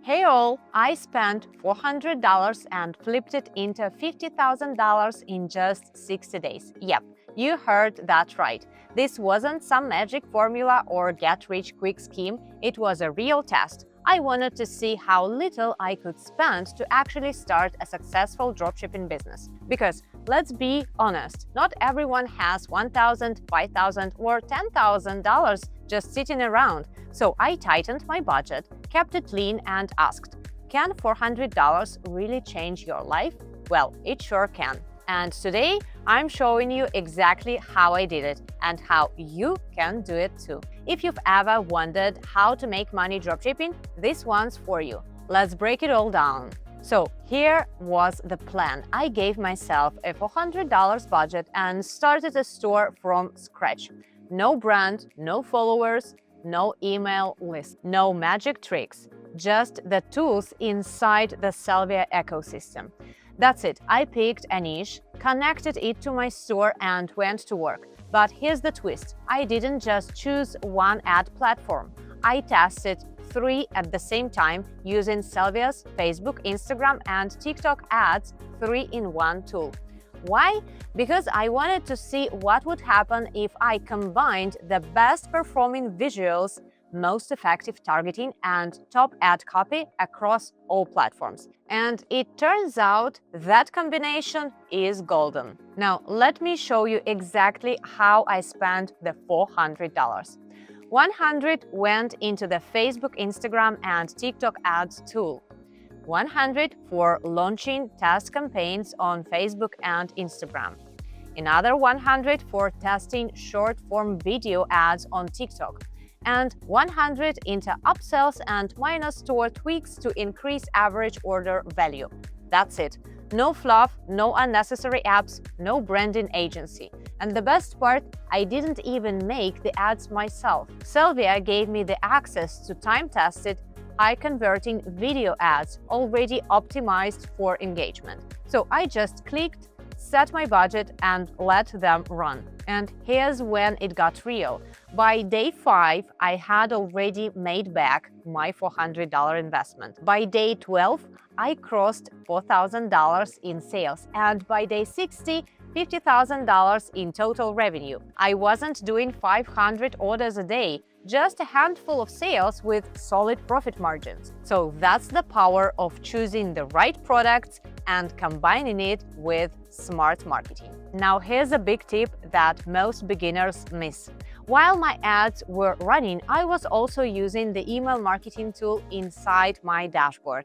Hey all, I spent $400 and flipped it into $50,000 in just 60 days. Yep, you heard that right. This wasn't some magic formula or get-rich-quick scheme, it was a real test. I wanted to see how little I could spend to actually start a successful dropshipping business. Because, let's be honest, not everyone has $1,000, $5,000 or $10,000 just sitting around. So I tightened my budget, kept it lean and asked, can $400 really change your life? Well, it sure can. And today, I'm showing you exactly how I did it and how you can do it too. If you've ever wondered how to make money dropshipping, this one's for you. Let's break it all down. So here was the plan. I gave myself a $400 budget and started a store from scratch. No brand, no followers, no email list, no magic tricks, just the tools inside the Sellvia ecosystem. That's it. I picked a niche, connected it to my store and went to work. But here's the twist. I didn't just choose one ad platform. I tested 3 at the same time using Sellvia's Facebook, Instagram and TikTok ads 3-in-1 tool. Why? Because I wanted to see what would happen if I combined the best performing visuals, most effective targeting and top ad copy across all platforms. And it turns out that combination is golden. Now, let me show you exactly how I spent the $400. $100 went into the Facebook, Instagram and TikTok ads tool. $100 for launching test campaigns on Facebook and Instagram. Another $100 for testing short-form video ads on TikTok. And $100 into upsells and minor store tweaks to increase average order value. That's it. No fluff, no unnecessary apps, no branding agency. And the best part, I didn't even make the ads myself. Sellvia gave me the access to time-tested, high-converting video ads already optimized for engagement. So I just clicked, set my budget and let them run. And here's when it got real. By day 5, I had already made back my $400 investment. By day 12, I crossed $4,000 in sales. And by day 60, $50,000 in total revenue. I wasn't doing 500 orders a day, just a handful of sales with solid profit margins. So that's the power of choosing the right products and combining it with smart marketing. Now here's a big tip that most beginners miss. While my ads were running, I was also using the email marketing tool inside my dashboard.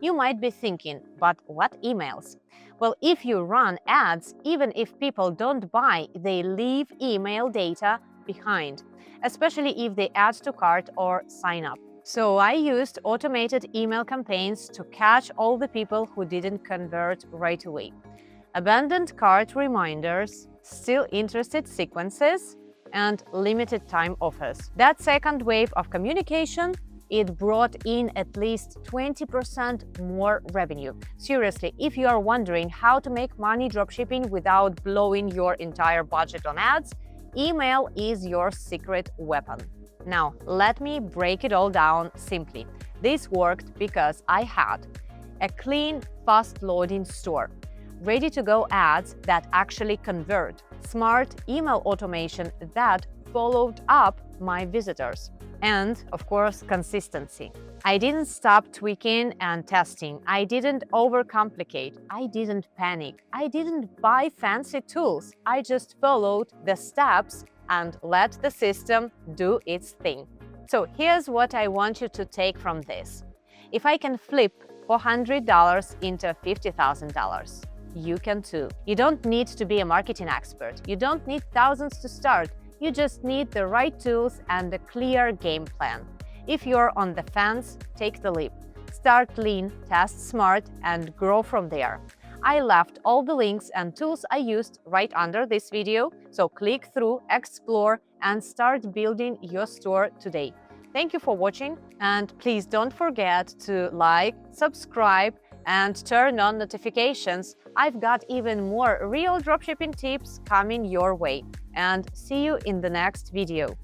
You might be thinking, but what emails? Well, if you run ads, even if people don't buy, they leave email data behind, especially if they add to cart or sign up. So I used automated email campaigns to catch all the people who didn't convert right away. Abandoned cart reminders, still interested sequences, and limited time offers. That second wave of communication, it brought in at least 20% more revenue. Seriously, if you are wondering how to make money dropshipping without blowing your entire budget on ads, email is your secret weapon. Now, let me break it all down simply. This worked because I had a clean, fast-loading store, ready-to-go ads that actually convert, smart email automation that followed up my visitors, and, of course, consistency. I didn't stop tweaking and testing. I didn't overcomplicate. I didn't panic. I didn't buy fancy tools. I just followed the steps and let the system do its thing. So here's what I want you to take from this. If I can flip $400 into $50,000, you can too. You don't need to be a marketing expert. You don't need thousands to start. You just need the right tools and a clear game plan. If you're on the fence, take the leap. Start lean, test smart, and grow from there. I left all the links and tools I used right under this video, so click through, explore, and start building your store today. Thank you for watching, and please don't forget to like, subscribe, and turn on notifications. I've got even more real dropshipping tips coming your way. And see you in the next video.